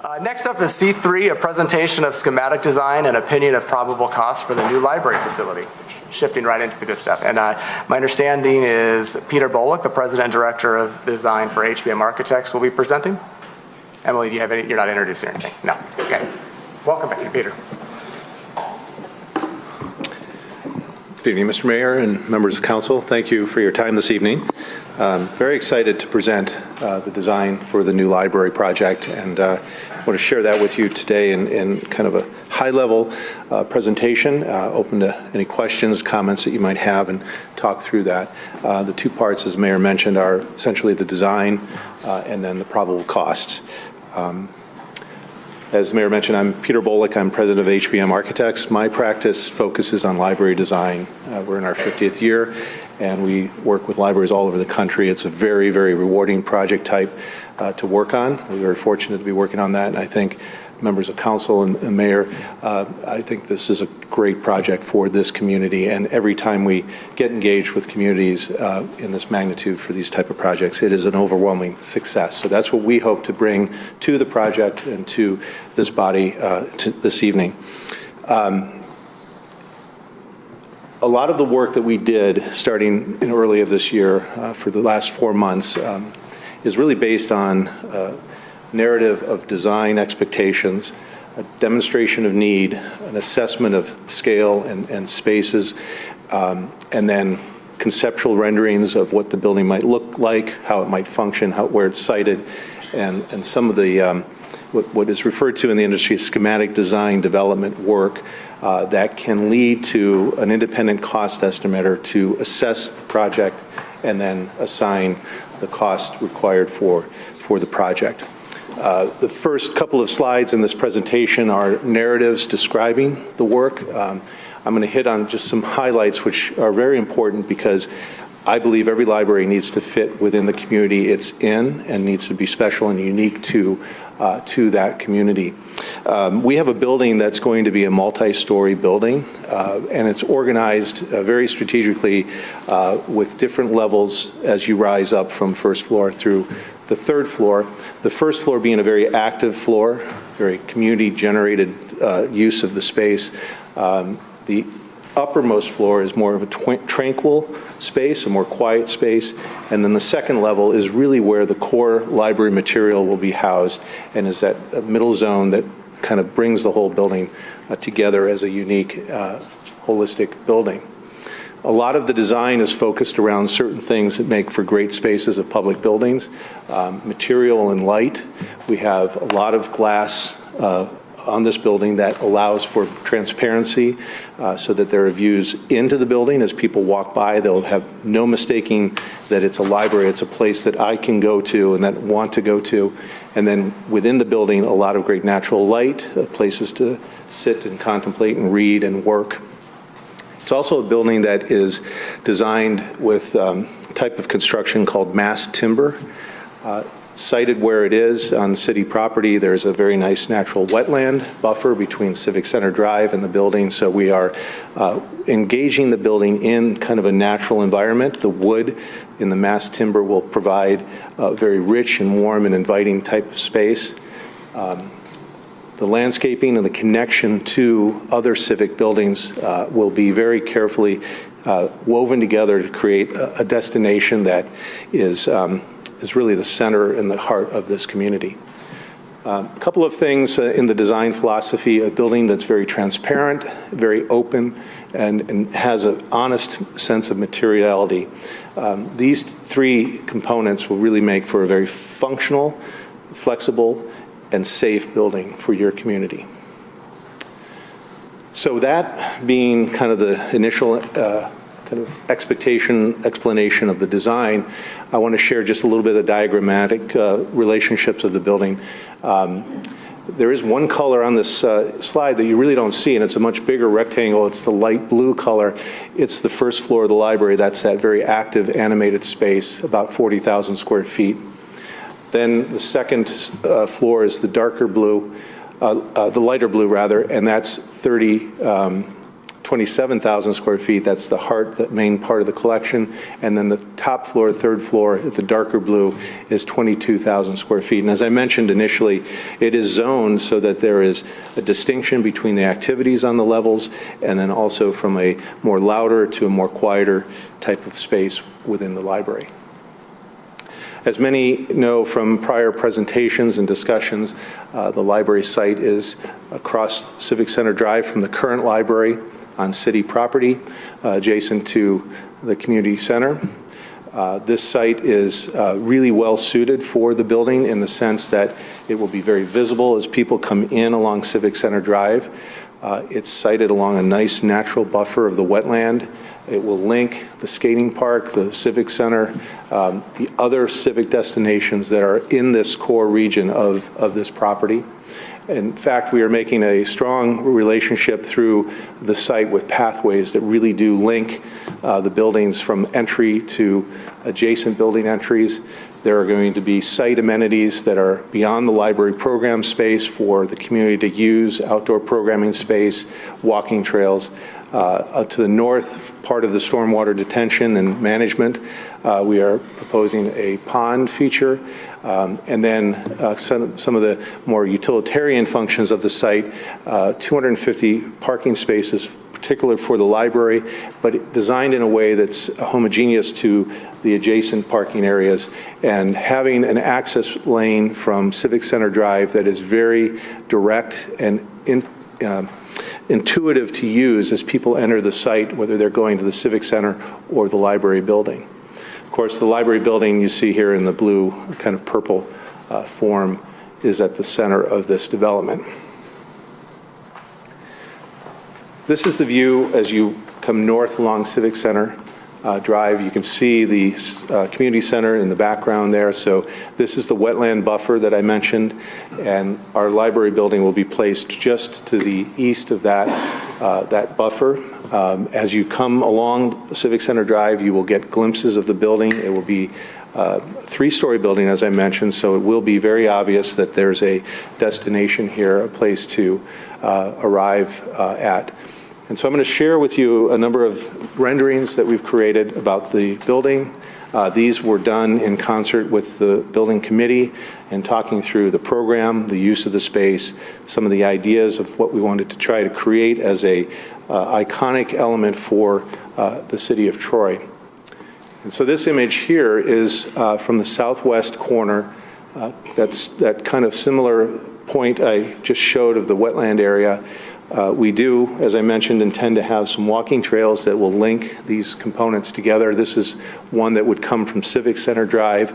Next up is C3, a presentation of schematic design and opinion of probable cost for the new library facility. Shifting right into the good stuff. And my understanding is Peter Bolek, the President and Director of Design for HMB Architects, will be presenting. Emily, do you have any? You're not introducing or anything? No. Okay. Welcome back, Peter. Good evening, Mr. Mayor and members of council. Thank you for your time this evening. Very excited to present the design for the new library project, and I want to share that with you today in kind of a high-level presentation, open to any questions, comments that you might have, and talk through that. The two parts, as the Mayor mentioned, are essentially the design and then the probable costs. As the Mayor mentioned, I'm Peter Bolek. I'm president of HMB Architects. My practice focuses on library design. We're in our 50th year, and we work with libraries all over the country. It's a very, very rewarding project type to work on. We're very fortunate to be working on that, and I think members of council and mayor, I think this is a great project for this community, and every time we get engaged with communities in this magnitude for these type of projects, it is an overwhelming success. So that's what we hope to bring to the project and to this body this evening. A lot of the work that we did starting in early of this year for the last 4 months is really based on narrative of design expectations, a demonstration of need, an assessment of scale and spaces, and then conceptual renderings of what the building might look like, how it might function, where it's sited, and some of the what is referred to in the industry as schematic design development work that can lead to an independent cost estimator to assess the project and then assign the cost required for the project. The first couple of slides in this presentation are narratives describing the work. I'm going to hit on just some highlights which are very important because I believe every library needs to fit within the community it's in and needs to be special and unique to that community. We have a building that's going to be a multi-story building, and it's organized very strategically with different levels as you rise up from first floor through the third floor. The first floor being a very active floor, very community-generated use of the space. The uppermost floor is more of a tranquil space, a more quiet space, and then the second level is really where the core library material will be housed and is that middle zone that kind of brings the whole building together as a unique, holistic building. A lot of the design is focused around certain things that make for great spaces of public buildings, material and light. We have a lot of glass on this building that allows for transparency so that there are views into the building. As people walk by, they'll have no mistaking that it's a library. It's a place that I can go to and that want to go to. And then within the building, a lot of great natural light, places to sit and contemplate and read and work. It's also a building that is designed with a type of construction called mass timber. Sited where it is on city property, there's a very nice natural wetland buffer between Civic Center Drive and the building, so we are engaging the building in kind of a natural environment. The wood in the mass timber will provide a very rich and warm and inviting type of space. The landscaping and the connection to other civic buildings will be very carefully woven together to create a destination that is really the center and the heart of this community. A couple of things in the design philosophy: a building that's very transparent, very open, and has an honest sense of materiality. These three components will really make for a very functional, flexible, and safe building for your community. So that being kind of the initial kind of explanation of the design, I want to share just a little bit of the diagrammatic relationships of the building. There is one color on this slide that you really don't see, and it's a much bigger rectangle. It's the light blue color. It's the first floor of the library. That's that very active animated space, about 40,000 square feet. Then the second floor is the darker blue, the lighter blue rather, and that's 12 27,000 square feet. That's the heart, the main part of the collection. And then the top floor, third floor, the darker blue, is 22,000 square feet. And as I mentioned initially, it is zoned so that there is a distinction between the activities on the levels and then also from a more louder to a more quieter type of space within the library. As many know from prior presentations and discussions, the library site is across Civic Center Drive from the current library on city property, adjacent to the community center. This site is really well suited for the building in the sense that it will be very visible as people come in along Civic Center Drive. It's sited along a nice natural buffer of the wetland. It will link the skating park, the Civic Center, the other civic destinations that are in this core region of this property. In fact, we are making a strong relationship through the site with pathways that really do link the buildings from entry to adjacent building entries. There are going to be site amenities that are beyond the library program space for the community to use, outdoor programming space, walking trails. To the north part of the stormwater detention and management, we are proposing a pond feature. And then some of the more utilitarian functions of the site, 250 parking spaces, particular for the library, but designed in a way that's homogeneous to the adjacent parking areas, and having an access lane from Civic Center Drive that is very direct and intuitive to use as people enter the site, whether they're going to the Civic Center or the library building. Of course, the library building you see here in the blue, kind of purple form, is at the center of this development. This is the view as you come north along Civic Center Drive. You can see the community center in the background there. So this is the wetland buffer that I mentioned, and our library building will be placed just to the east of that buffer. As you come along Civic Center Drive, you will get glimpses of the building. It will be a three-story building, as I mentioned, so it will be very obvious that there's a destination here, a place to arrive at. And so I'm going to share with you a number of renderings that we've created about the building. These were done in concert with the building committee and talking through the program, the use of the space, some of the ideas of what we wanted to try to create as a iconic element for the city of Troy. And so this image here is from the southwest corner. That's that kind of similar point I just showed of the wetland area. We do, as I mentioned, intend to have some walking trails that will link these components together. This is one that would come from Civic Center Drive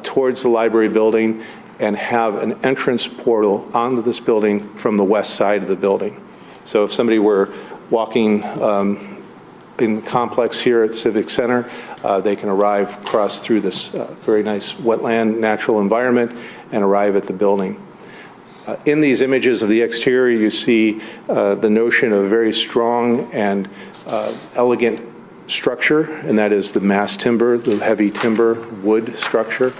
towards the library building and have an entrance portal onto this building from the west side of the building. So if somebody were walking in the complex here at Civic Center, they can arrive across through this very nice wetland natural environment and arrive at the building. In these images of the exterior, you see the notion of a very strong and elegant structure, and that is the mass timber, the heavy timber wood structure.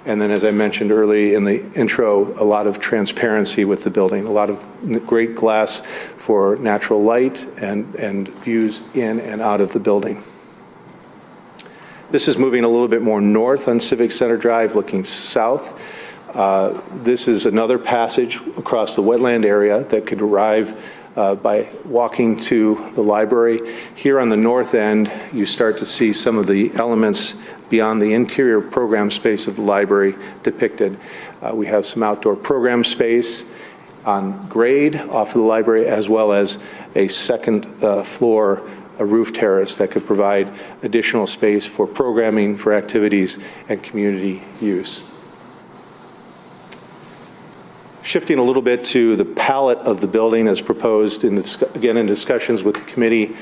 And then, as I mentioned early in the intro, a lot of transparency with the building, a lot of great glass for natural light and views in and out of the building. This is moving a little bit more north on Civic Center Drive, looking south. This is another passage across the wetland area that could arrive by walking to the library. Here on the north end, you start to see some of the elements beyond the interior program space of the library depicted. We have some outdoor program space on grade off of the library, as well as a second floor, a roof terrace that could provide additional space for programming, for activities, and community use. Shifting a little bit to the palette of the building as proposed, again in discussions with the committee,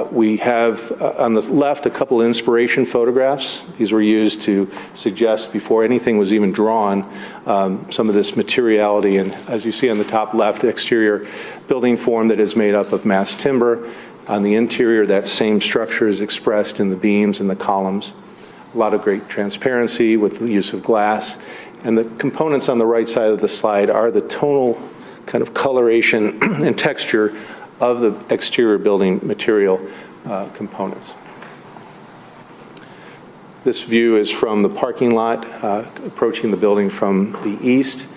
we have on the left a couple of inspiration photographs. These were used to suggest, before anything was even drawn, some of this materiality. And as you see on the top left, exterior building form that is made up of mass timber. On the interior, that same structure is expressed in the beams and the columns. A lot of great transparency with the use of glass. And the components on the right side of the slide are the tonal kind of coloration and texture of the exterior building material components. This view is from the parking lot, approaching the building from the east.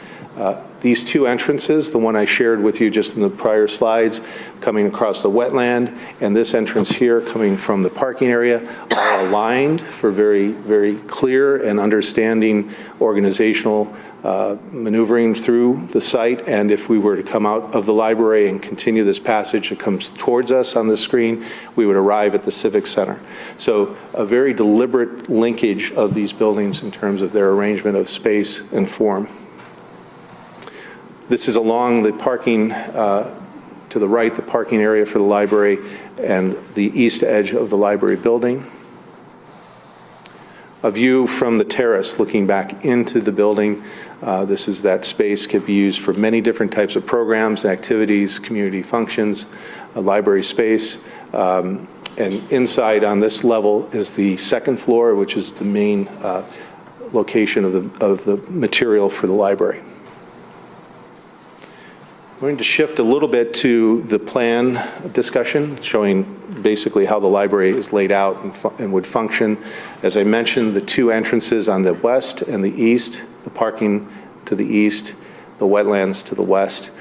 These two entrances, the one I shared with you just in the prior slides, coming across the wetland, and this entrance here coming from the parking area, are aligned for very, very clear and understanding organizational maneuvering through the site. And if we were to come out of the library and continue this passage that comes towards us on the screen, we would arrive at the Civic Center. So a very deliberate linkage of these buildings in terms of their arrangement of space and form. This is along the parking, to the right, the parking area for the library and the east edge of the library building. A view from the terrace looking back into the building. This is that space could be used for many different types of programs and activities, community functions, a library space. And inside on this level is the second floor, which is the main location of the material for the library. I'm going to shift a little bit to the plan discussion, showing basically how the library is laid out and would function. As I mentioned, the two entrances on the west and the east, the parking to the east, the wetlands to the west.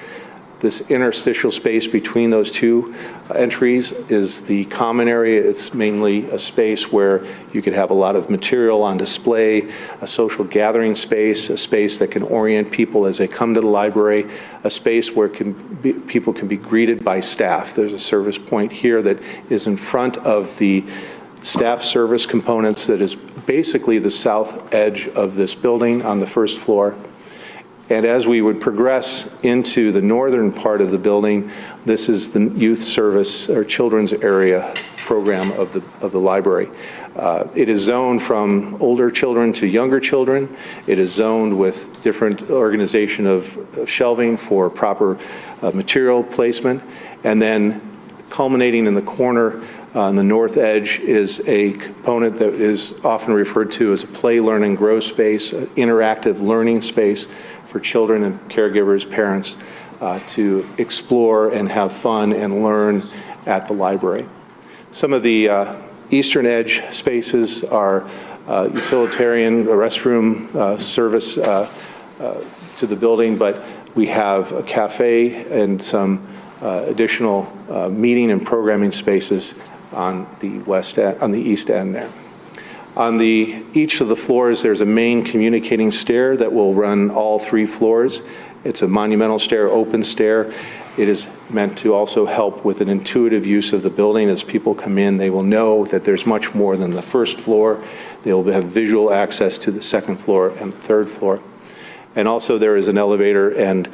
This interstitial space between those two entries is the common area. It's mainly a space where you could have a lot of material on display, a social gathering space, a space that can orient people as they come to the library, a space where people can be greeted by staff. There's a service point here that is in front of the staff service components that is basically the south edge of this building on the first floor. And as we would progress into the northern part of the building, this is the youth service or children's area program of the library. It is zoned from older children to younger children. It is zoned with different organization of shelving for proper material placement. And then culminating in the corner on the north edge is a component that is often referred to as a play, learn, and grow space, an interactive learning space for children and caregivers, parents, to explore and have fun and learn at the library. Some of the eastern edge spaces are utilitarian restroom service to the building, but we have a cafe and some additional meeting and programming spaces on the west end, on the east end there. On each of the floors, there's a main communicating stair that will run all three floors. It's a monumental stair, open stair. It is meant to also help with an intuitive use of the building. As people come in, they will know that there's much more than the first floor. They will have visual access to the second floor and the third floor. And also there is an elevator and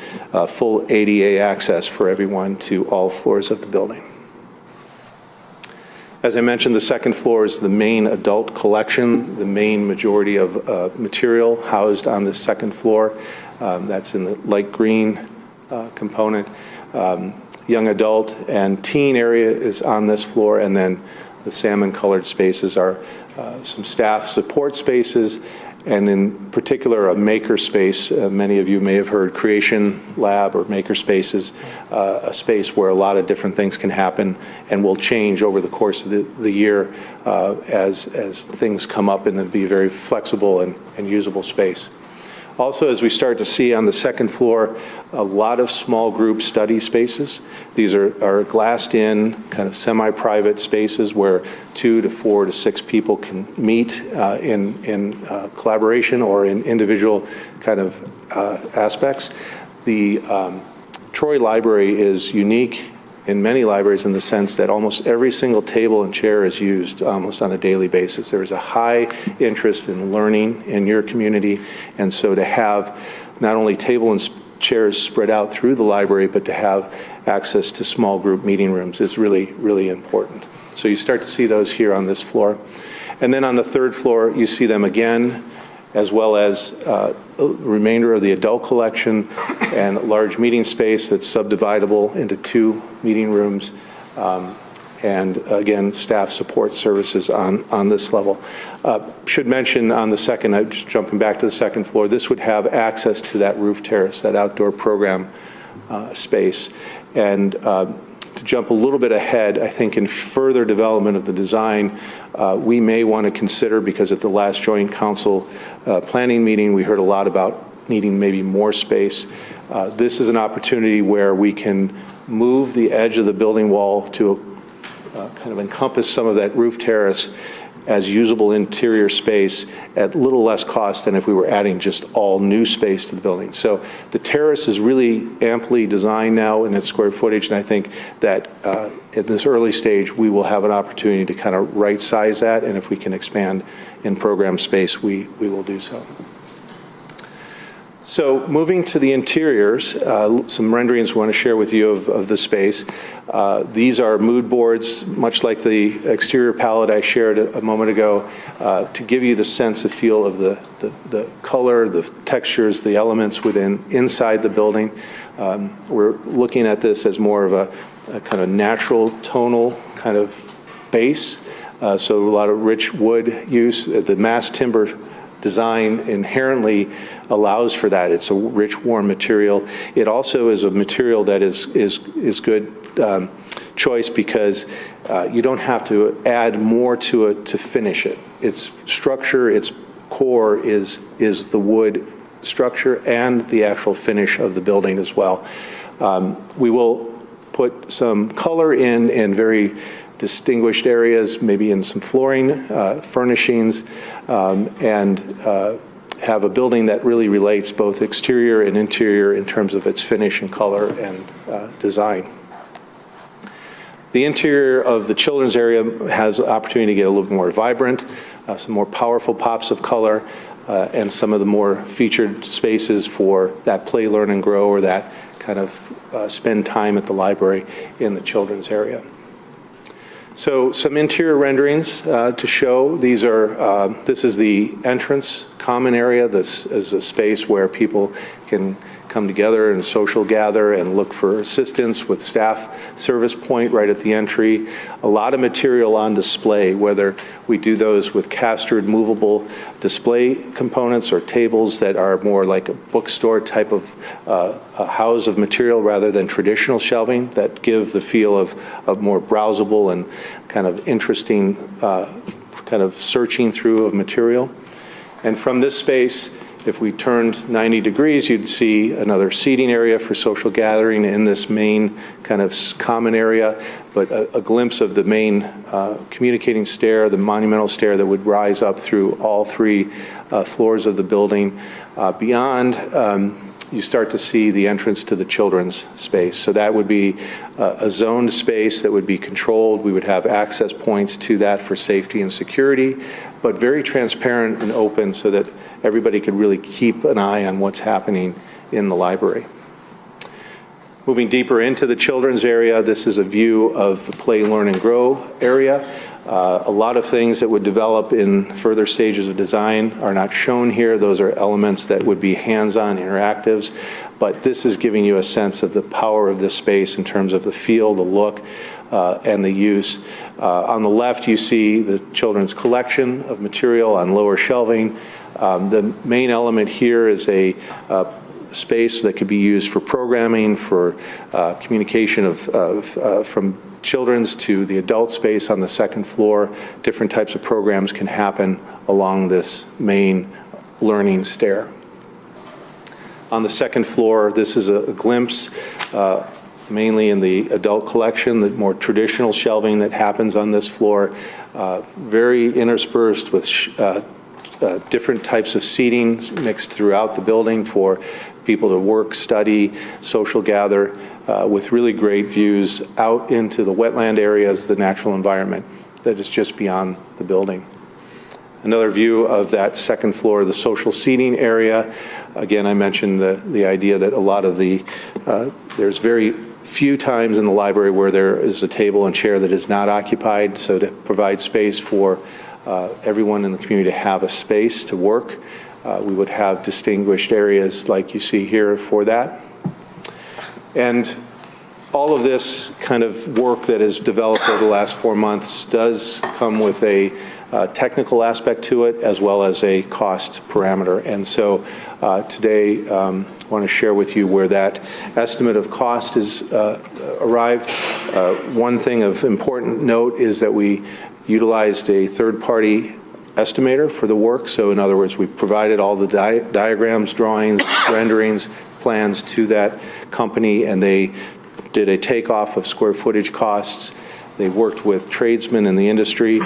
full ADA access for everyone to all floors of the building. As I mentioned, the second floor is the main adult collection, the main majority of material housed on the second floor. That's in the light green component. Young adult and teen area is on this floor, and then the salmon-colored spaces are some staff support spaces, and in particular a maker space. Many of you may have heard Creation Lab or maker spaces, a space where a lot of different things can happen and will change over the course of the year as things come up, and it'll be a very flexible and usable space. Also, as we start to see on the second floor, a lot of small group study spaces. These are glassed in, kind of semi-private spaces where 2 to 4 to 6 people can meet in collaboration or in individual kind of aspects. The Troy Library is unique in many libraries in the sense that almost every single table and chair is used almost on a daily basis. There is a high interest in learning in your community, and so to have not only table and chairs spread out through the library, but to have access to small group meeting rooms is really, really important. So you start to see those here on this floor. And then on the third floor, you see them again, as well as the remainder of the adult collection and large meeting space that's subdividable into 2 meeting rooms. And again, staff support services on this level. Should mention on the second, just jumping back to the second floor, this would have access to that roof terrace, that outdoor program space. And to jump a little bit ahead, I think in further development of the design, we may want to consider, because at the last Joint Council planning meeting, we heard a lot about needing maybe more space. This is an opportunity where we can move the edge of the building wall to kind of encompass some of that roof terrace as usable interior space at little less cost than if we were adding just all new space to the building. So the terrace is really amply designed now in its square footage, and I think that at this early stage, we will have an opportunity to kind of right-size that, and if we can expand in program space, we will do so. So moving to the interiors, some renderings we want to share with you of the space. These are mood boards, much like the exterior palette I shared a moment ago, to give you the sense of feel of the color, the textures, the elements inside the building. We're looking at this as more of a kind of natural tonal kind of base. So a lot of rich wood use. The mass timber design inherently allows for that. It's a rich, warm material. It also is a material that is good choice because you don't have to add more to it to finish it. Its structure, its core is the wood structure and the actual finish of the building as well. We will put some color in very distinguished areas, maybe in some flooring, furnishings, and have a building that really relates both exterior and interior in terms of its finish and color and design. The interior of the children's area has the opportunity to get a little more vibrant, some more powerful pops of color, and some of the more featured spaces for that play, learn, and grow, or that kind of spend time at the library in the children's area. So some interior renderings to show. These are, this is the entrance common area. This is a space where people can come together and social gather and look for assistance with staff service point right at the entry. A lot of material on display, whether we do those with castered movable display components or tables that are more like a bookstore type of a house of material rather than traditional shelving that give the feel of more browsable and kind of interesting kind of searching through of material. And from this space, if we turned 90 degrees, you'd see another seating area for social gathering in this main kind of common area, but a glimpse of the main communicating stair, the monumental stair that would rise up through all three floors of the building. Beyond, you start to see the entrance to the children's space. So that would be a zoned space that would be controlled. We would have access points to that for safety and security, but very transparent and open so that everybody could really keep an eye on what's happening in the library. Moving deeper into the children's area, this is a view of the play, learn, and grow area. A lot of things that would develop in further stages of design are not shown here. Those are elements that would be hands-on interactives, but this is giving you a sense of the power of this space in terms of the feel, the look, and the use. On the left, you see the children's collection of material on lower shelving. The main element here is a space that could be used for programming, for communication from children's to the adult space on the second floor. Different types of programs can happen along this main learning stair. On the second floor, this is a glimpse, mainly in the adult collection, the more traditional shelving that happens on this floor, very interspersed with different types of seating mixed throughout the building for people to work, study, social gather, with really great views out into the wetland areas, the natural environment that is just beyond the building. Another view of that second floor, the social seating area. Again, I mentioned the idea that a lot of there's very few times in the library where there is a table and chair that is not occupied, so to provide space for everyone in the community to have a space to work. We would have distinguished areas like you see here for that. And all of this kind of work that has developed over the last 4 months does come with a technical aspect to it as well as a cost parameter. And so today I want to share with you where that estimate of cost is arrived. One thing of important note is that we utilized a third-party estimator for the work. So in other words, we provided all the diagrams, drawings, renderings, plans to that company, and they did a takeoff of square footage costs. They worked with tradesmen in the industry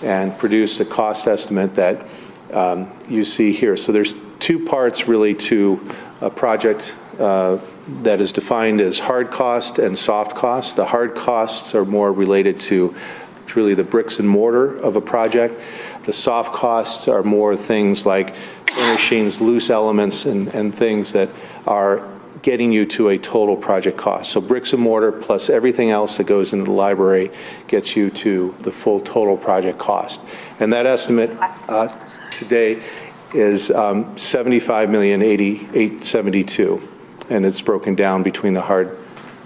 and produced a cost estimate that you see here. So there's two parts really to a project that is defined as hard cost and soft cost. The hard costs are more related to truly the bricks and mortar of a project. The soft costs are more things like furnishings, loose elements, and things that are getting you to a total project cost. So bricks and mortar plus everything else that goes into the library gets you to the full total project cost. And that estimate today is $75,080,872, and it's broken down between the hard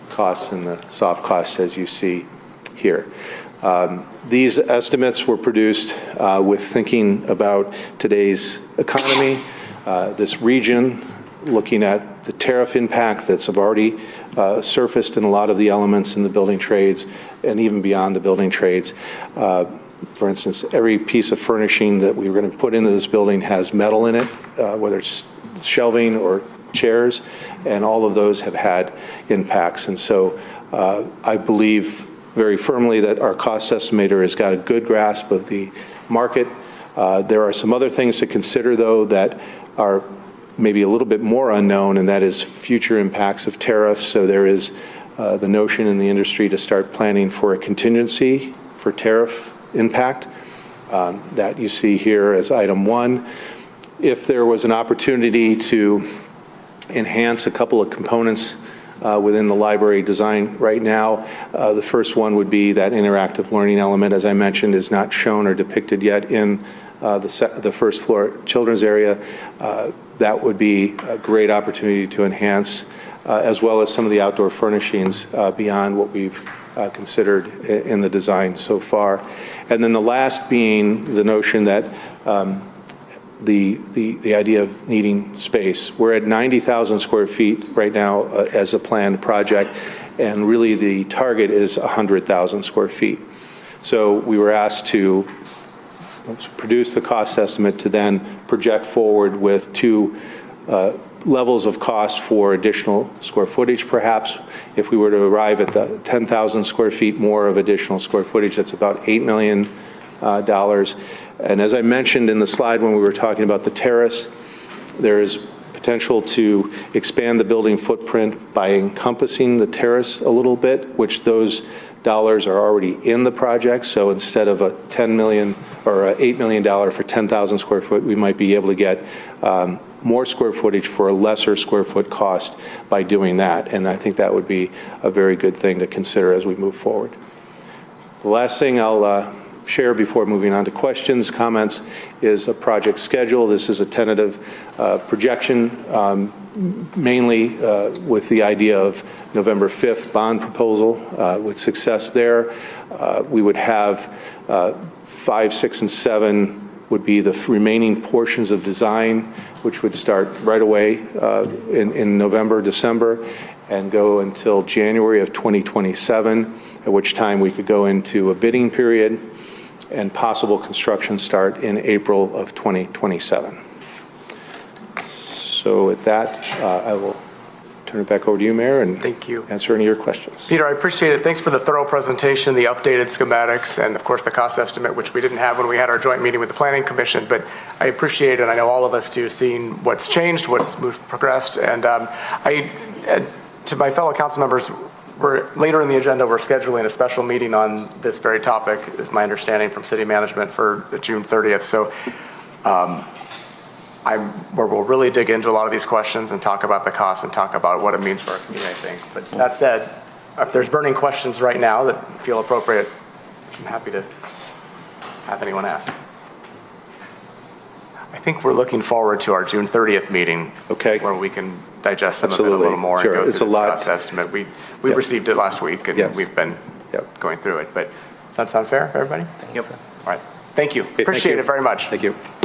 costs and the soft costs as you see here. These estimates were produced with thinking about today's economy, this region, looking at the tariff impact that's already surfaced in a lot of the elements in the building trades and even beyond the building trades. For instance, every piece of furnishing that we were going to put into this building has metal in it, whether it's shelving or chairs, and all of those have had impacts. And so I believe very firmly that our cost estimator has got a good grasp of the market. There are some other things to consider, though, that are maybe a little bit more unknown, and that is future impacts of tariffs. So there is the notion in the industry to start planning for a contingency for tariff impact that you see here as item 1. If there was an opportunity to enhance a couple of components within the library design right now, the first one would be that interactive learning element, as I mentioned, is not shown or depicted yet in the first floor children's area. That would be a great opportunity to enhance, as well as some of the outdoor furnishings beyond what we've considered in the design so far. And then the last being the notion that the idea of needing space. We're at 90,000 square feet right now as a planned project, and really the target is 100,000 square feet. So we were asked to produce the cost estimate to then project forward with two levels of cost for additional square footage, perhaps. If we were to arrive at the 10,000 square feet more of additional square footage, that's about $8 million. And as I mentioned in the slide when we were talking about the terrace, there is potential to expand the building footprint by encompassing the terrace a little bit, which those dollars are already in the project. So instead of a $10 million or $8 million for 10,000 square foot, we might be able to get more square footage for a lesser square foot cost by doing that. And I think that would be a very good thing to consider as we move forward. The last thing I'll share before moving on to questions, comments, is a project schedule. This is a tentative projection, mainly with the idea of November 5th bond proposal. With success there, we would have 5, 6, and 7 would be the remaining portions of design, which would start right away in November, December, and go until January of 2027, at which time we could go into a bidding period and possible construction start in April of 2027. So with that, I will turn it back over to you, Mayor, and thank you. Answer any of your questions. Peter, I appreciate it. Thanks for the thorough presentation, the updated schematics, and of course the cost estimate, which we didn't have when we had our joint meeting with the Planning Commission. But I appreciate, and I know all of us do, seeing what's changed, what's progressed. And to my fellow council members, later in the agenda, we're scheduling a special meeting on this very topic, is my understanding from city management, for June 30th. So where we'll really dig into a lot of these questions and talk about the costs and talk about what it means for our community, I think. But that said, if there's burning questions right now that feel appropriate, I'm happy to have anyone ask. I think we're looking forward to our June 30th meeting, where we can digest some of it a little more and go through this cost estimate. We received it last week, and we've been going through it. But does that sound fair for everybody? Yep. All right. Thank you. Okay, thank Appreciate you. it very much. Thank you.